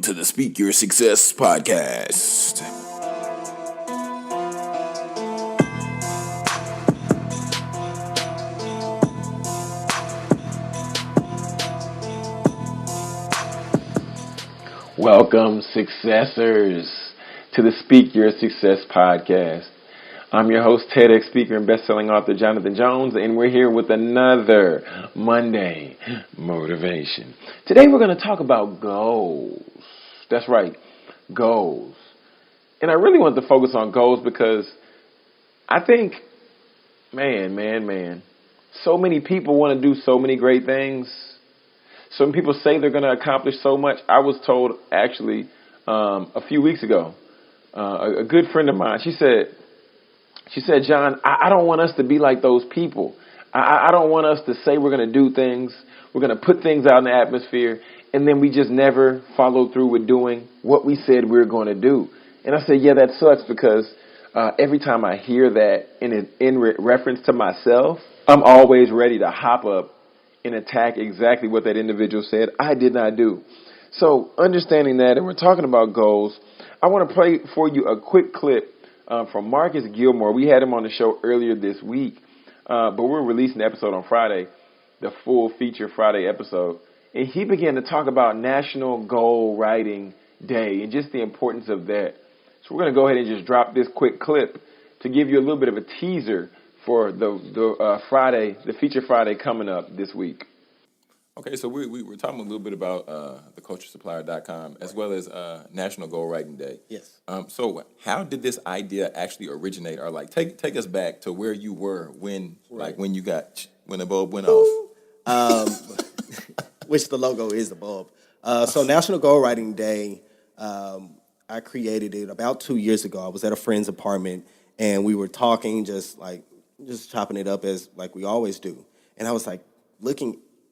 to the Speak Your Success podcast. Welcome, successors, to the Speak Your Success podcast. I'm your host, TEDx speaker and best-selling author Jonathan Jones, and we're here with another Monday motivation. Today we're going to talk about goals. That's right, goals. And I really want to focus on goals because I think, man, so many people want to do so many great things. So many people say they're going to accomplish so much. I was told, actually, a few weeks ago, a good friend of mine, she said, John, I don't want us to be like those people. I don't want us to say we're going to do things. We're going to put things out in the atmosphere, and then we just never follow through with doing what we said we were going to do. And I said, yeah, that sucks because every time I hear that in reference to myself, I'm always ready to hop up and attack exactly what that individual said I did not do. So understanding that, and we're talking about goals, I want to play for you a quick clip from Marcus Gilmore. We had him on the show earlier this week, but we're releasing the episode on Friday, the full feature Friday episode. And he began to talk about National Goal Writing Day and just the importance of that. So we're going to go ahead and just drop this quick clip to give you a little bit of a teaser for the Friday, the feature Friday coming up this week. Okay, so we were talking a little bit about theculturesupplier.com as well as National Goal Writing Day. Yes. So how did this idea actually originate, or like take us back to where you were when when the bulb went off? Which the logo is the bulb. So National Goal Writing Day, I created it about 2 years ago. I was at a friend's apartment and we were talking, just chopping it up as like we always do. And I was like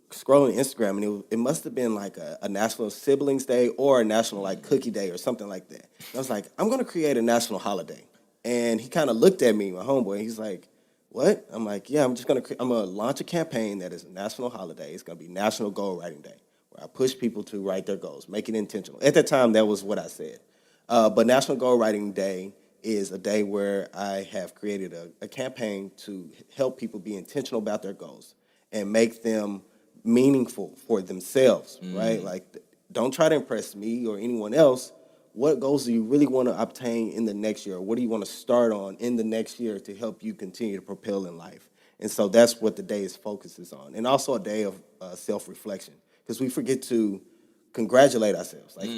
scrolling Instagram, and it must have been like a National Siblings Day or a National like Cookie Day or something like that. And I was like, I'm going to create a national holiday. And he kind of looked at me, my homeboy, and he's like, what? I'm like, yeah, I'm going to launch a campaign that is a national holiday. It's going to be National Goal Writing Day, where I push people to write their goals, make it intentional. At that time, that was what I said. But National Goal Writing Day is a day where I have created a campaign to help people be intentional about their goals and make them meaningful for themselves, right? Like, don't try to impress me or anyone else. What goals do you really want to obtain in the next year? What do you want to start on in the next year to help you continue to propel in life? And so that's what the day's focus is on. And also a day of self-reflection, because we forget to congratulate ourselves. Like,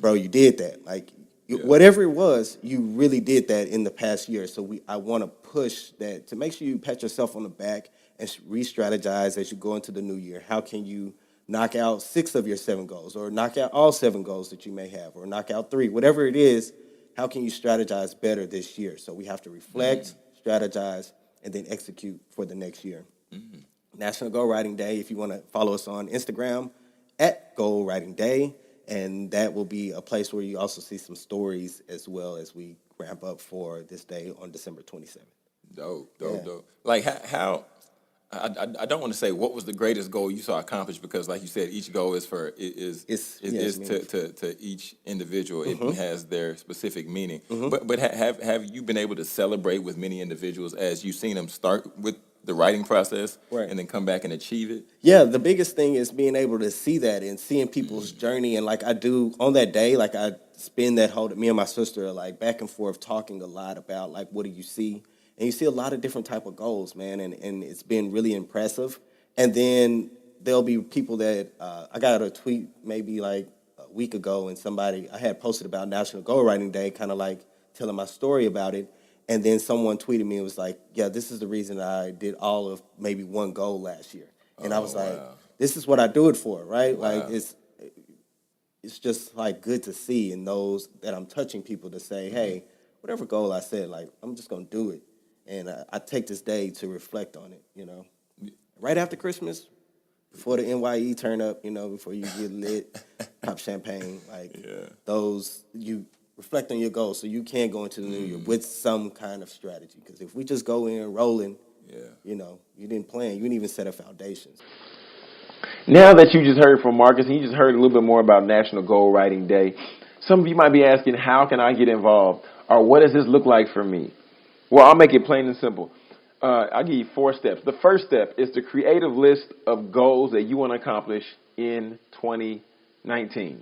bro, you did that. Like, whatever it was, you really did that in the past year. So I want to push that to make sure you pat yourself on the back and re-strategize as you go into the new year. How can you knock out 6 of your 7 goals, or knock out all 7 goals that you may have, or knock out 3, whatever it is? How can you strategize better this year? So we have to reflect, strategize, and then execute for the next year. National Goal Writing Day, if you want to follow us on Instagram, @Goal Writing Day, and that will be a place where you also see some stories as well as we ramp up for this day on December 27th. Dope. Like how I don't want to say what was the greatest goal you saw accomplished, because like you said, each goal is to each individual. It has their specific meaning. But have you been able to celebrate with many individuals as you've seen them start with the writing process and then come back and achieve it? Yeah, the biggest thing is being able to see that and seeing people's journey. And like I do on that day, like I spend that whole, me and my sister are like back and forth talking a lot about like, what do you see? And you see a lot of different type of goals, man, and it's been really impressive. And then there'll be people that I got a tweet maybe like a week ago, and I had posted about National Goal Writing Day, kind of like telling my story about it. And then someone tweeted me and was like, yeah, this is the reason I did all of maybe one goal last year. And I was like, this is what I do it for, right? Wow. Like it's just like good to see, and those that I'm touching people to say, hey, whatever goal I set, like I'm just going to do it. And I take this day to reflect on it, Right after Christmas, before the NYE turn up, before you get lit, pop champagne, you reflect on your goals so you can go into the new year with some kind of strategy. Because if we just go in rolling, you didn't plan, you didn't even set a foundation. Now that you just heard from Marcus and you just heard a little bit more about National Goal Writing Day, some of you might be asking, how can I get involved? Or what does this look like for me? Well, I'll make it plain and simple. I'll give you 4 steps. The first step is to create a list of goals that you want to accomplish in 2019.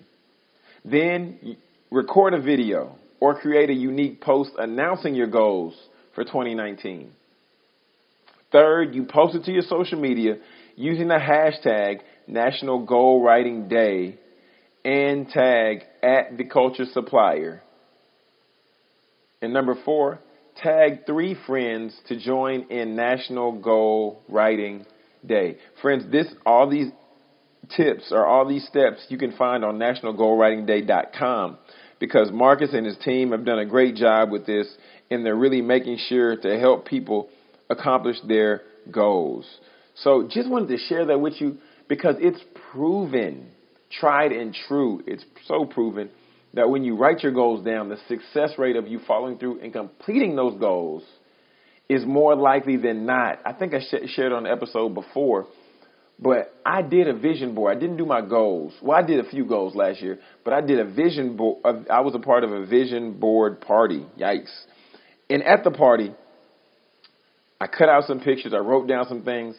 Then record a video or create a unique post announcing your goals for 2019. Third, you post it to your social media using the hashtag National Goal Writing Day and tag @theculturesupplier. And number 4, tag 3 friends to join in National Goal Writing Day. Friends, all these tips or all these steps you can find on nationalgoalwritingday.com, because Marcus and his team have done a great job with this, and they're really making sure to help people accomplish their goals. So just wanted to share that with you because it's proven, tried and true. It's so proven that when you write your goals down, the success rate of you following through and completing those goals is more likely than not. I think I shared on the episode before, but I did a vision board. I didn't do my goals. Well, I did a few goals last year, but I did a vision board. I was a part of a vision board party. Yikes. And at the party, I cut out some pictures. I wrote down some things.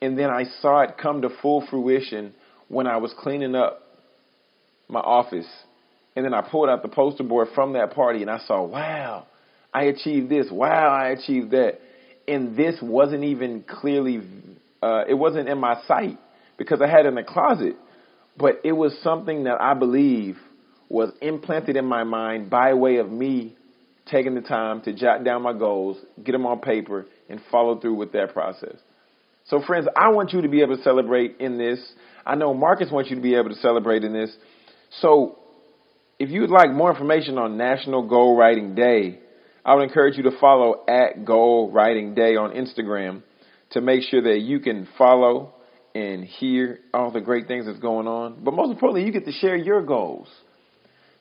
And then I saw it come to full fruition when I was cleaning up my office. And then I pulled out the poster board from that party and I saw, wow, I achieved this. Wow, I achieved that. And this wasn't even clearly, it wasn't in my sight because I had it in the closet. But it was something that I believe was implanted in my mind by way of me taking the time to jot down my goals, get them on paper, and follow through with that process. So, friends, I want you to be able to celebrate in this. I know Marcus wants you to be able to celebrate in this. So if you would like more information on National Goal Writing Day, I would encourage you to follow @GoalWritingDay on Instagram to make sure that you can follow and hear all the great things that's going on. But most importantly, you get to share your goals.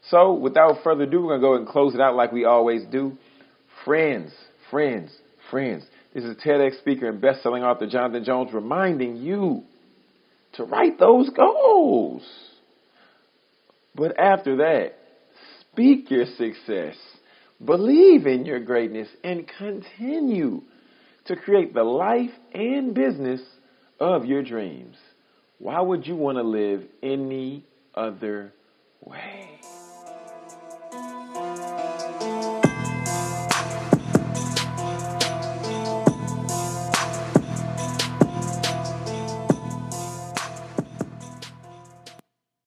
So without further ado, we're going to go ahead and close it out like we always do. Friends. This is TEDx speaker and best-selling author Jonathan Jones reminding you to write those goals. But after that, speak your success, believe in your greatness, and continue to create the life and business of your dreams. Why would you want to live any other way?